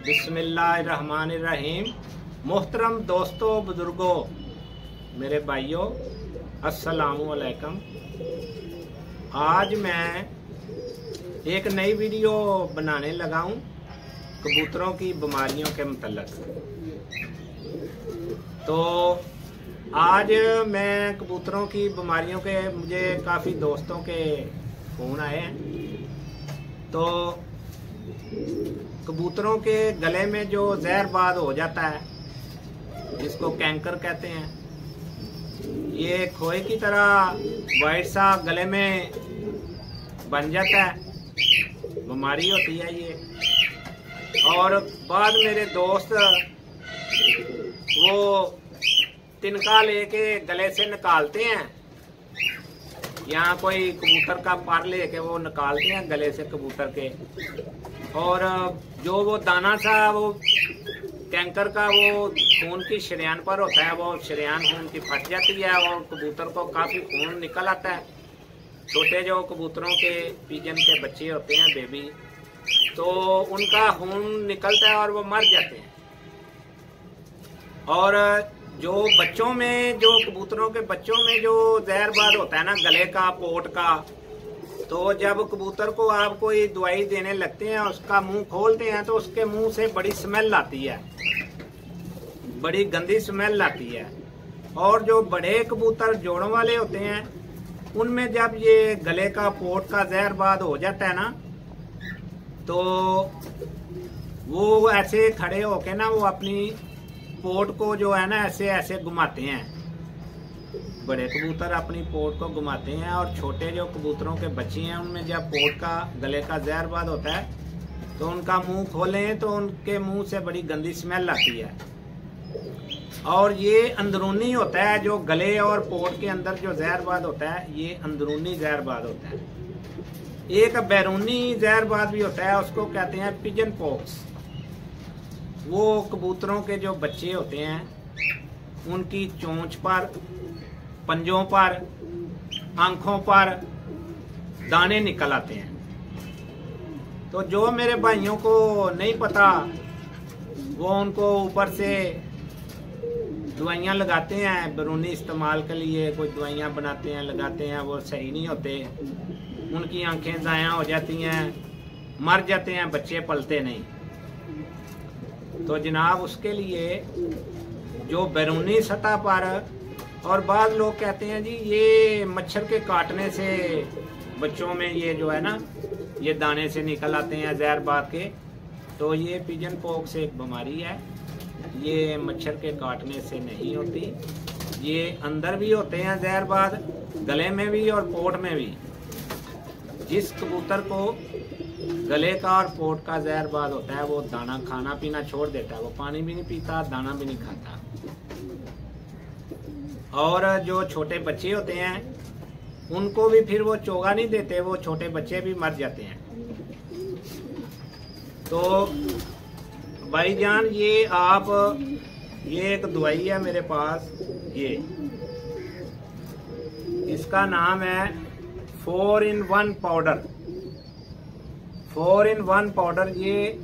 बिस्मिल्लाहिर्रहमानिर्रहीम। मोहतरम दोस्तों, बुजुर्गों, मेरे भाइयों, अस्सलामु अलैकुम। आज मैं एक नई वीडियो बनाने लगा हूँ कबूतरों की बीमारियों के मतलब। तो आज मैं कबूतरों की बीमारियों के मुझे काफ़ी दोस्तों के फ़ोन आए हैं। तो कबूतरों के गले में जो जहरबाद हो जाता है, जिसको कैंकर कहते हैं, ये खोए की तरह वाइट सा गले में बन जाता है, बीमारी होती है ये। और बाद मेरे दोस्त वो तिनका लेके गले से निकालते हैं, यहाँ कोई कबूतर का पर लेके वो निकालते हैं गले से कबूतर के, और जो वो दाना सा वो कैंकर का वो खून की शरेयान पर होता है, वो शरेयान खून की फट जाती है और कबूतर को काफी खून निकल आता है। छोटे जो कबूतरों के पीजन के बच्चे होते हैं, बेबी, तो उनका खून निकलता है और वो मर जाते हैं। और जो बच्चों में, जो कबूतरों के बच्चों में जो जहरबाद होता है ना गले का, पोट का, तो जब कबूतर को आप कोई दवाई देने लगते हैं, उसका मुंह खोलते हैं तो उसके मुंह से बड़ी स्मेल आती है, बड़ी गंदी स्मेल आती है। और जो बड़े कबूतर जोड़ों वाले होते हैं, उनमें जब ये गले का, पोट का जहरबाद हो जाता है ना, तो वो ऐसे खड़े होके ना वो अपनी पोट को जो है ना ऐसे ऐसे घुमाते हैं। बड़े कबूतर अपनी पोट को घुमाते हैं, और छोटे जो कबूतरों के बच्चे हैं, उनमें जब पोट का, गले का जहरबाद होता है तो उनका मुंह खोलें तो उनके मुंह से बड़ी गंदी स्मेल आती है। और ये अंदरूनी होता है, जो गले और पोट के अंदर जो जहरबाद होता है, ये अंदरूनी जहरबाद होता है। एक बैरूनी जहरबाद भी होता है, उसको कहते हैं पिजन पॉक्स। वो कबूतरों के जो बच्चे होते हैं, उनकी चोंच पर, पंजों पर, आंखों पर दाने निकल आते हैं। तो जो मेरे भाइयों को नहीं पता, वो उनको ऊपर से दवाइयाँ लगाते हैं, बैरूनी इस्तेमाल के लिए कोई दवाइयाँ बनाते हैं, लगाते हैं, वो सही नहीं होते, उनकी आंखें ज़ाया हो जाती हैं, मर जाते हैं, बच्चे पलते नहीं। तो जनाब, उसके लिए जो बैरूनी सतह पर, और बाद लोग कहते हैं जी ये मच्छर के काटने से बच्चों में ये जो है ना, ये दाने से निकल आते हैं जहरबाद के, तो ये पिजन पॉक्स एक बीमारी है। ये मच्छर के काटने से नहीं होती, ये अंदर भी होते हैं जहरबाद, गले में भी और पोट में भी। जिस कबूतर को गले का और पोट का जहरबाद होता है, वो दाना खाना पीना छोड़ देता है, वो पानी भी नहीं पीता, दाना भी नहीं खाता। और जो छोटे बच्चे होते हैं, उनको भी फिर वो चोगा नहीं देते, वो छोटे बच्चे भी मर जाते हैं। तो भाईजान, ये आप, ये एक दवाई है मेरे पास, ये इसका नाम है 4-in-1 पाउडर। 4-in-1 पाउडर, ये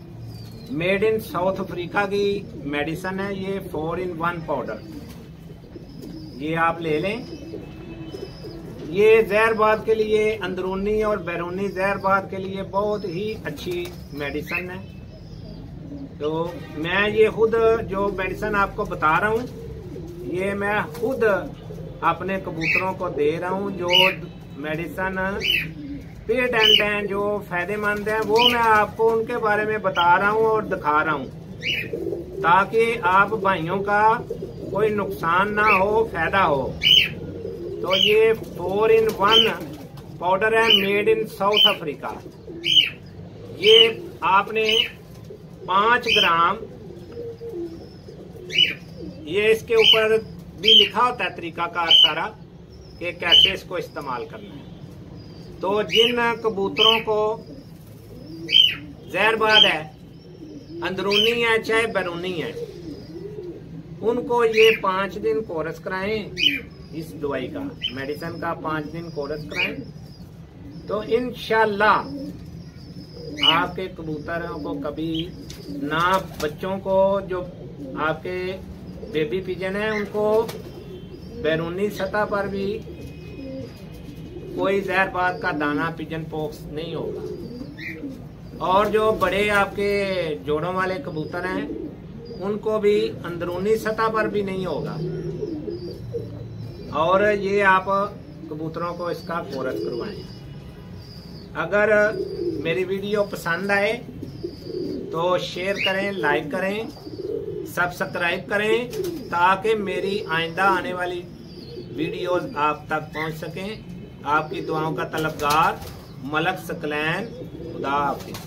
मेड इन साउथ अफ्रीका की मेडिसिन है। ये 4-in-1 पाउडर ये आप ले लें। ये जहरबाद के लिए, अंदरूनी और बैरूनी जहरबाद के लिए बहुत ही अच्छी मेडिसिन है। तो मैं ये खुद जो मेडिसिन आपको बता रहा हूँ, ये मैं खुद अपने कबूतरों को दे रहा हूँ। जो मेडिसिन पेटेंट हैं, जो फायदेमंद है, वो मैं आपको उनके बारे में बता रहा हूँ और दिखा रहा हूँ, ताकि आप भाइयों का कोई नुकसान ना हो, फायदा हो। तो ये 4-in-1 पाउडर है, मेड इन साउथ अफ्रीका। ये आपने 5 ग्राम, ये इसके ऊपर भी लिखा होता है तरीकाकार सारा कि कैसे इसको इस्तेमाल करना है। तो जिन कबूतरों को जहरबाद है, अंदरूनी है चाहे बैरूनी है, उनको ये 5 दिन कोर्स कराएं, इस दवाई का, मेडिसिन का 5 दिन कोर्स कराएं, तो इंशाल्लाह आपके कबूतरों को कभी ना, बच्चों को जो आपके बेबी पिजन है उनको बैरूनी सतह पर भी कोई जहरबाद का दाना पिजन पॉक्स नहीं होगा। और जो बड़े आपके जोड़ों वाले कबूतर हैं उनको भी अंदरूनी सतह पर भी नहीं होगा। और ये आप कबूतरों को इसका कोर्स करवाएं। अगर मेरी वीडियो पसंद आए तो शेयर करें, लाइक करें, सब्सक्राइब करें ताकि मेरी आइंदा आने वाली वीडियोस आप तक पहुंच सकें। आपकी दुआओं का तलबगार मलक सकलैन। खुदा हाफिज।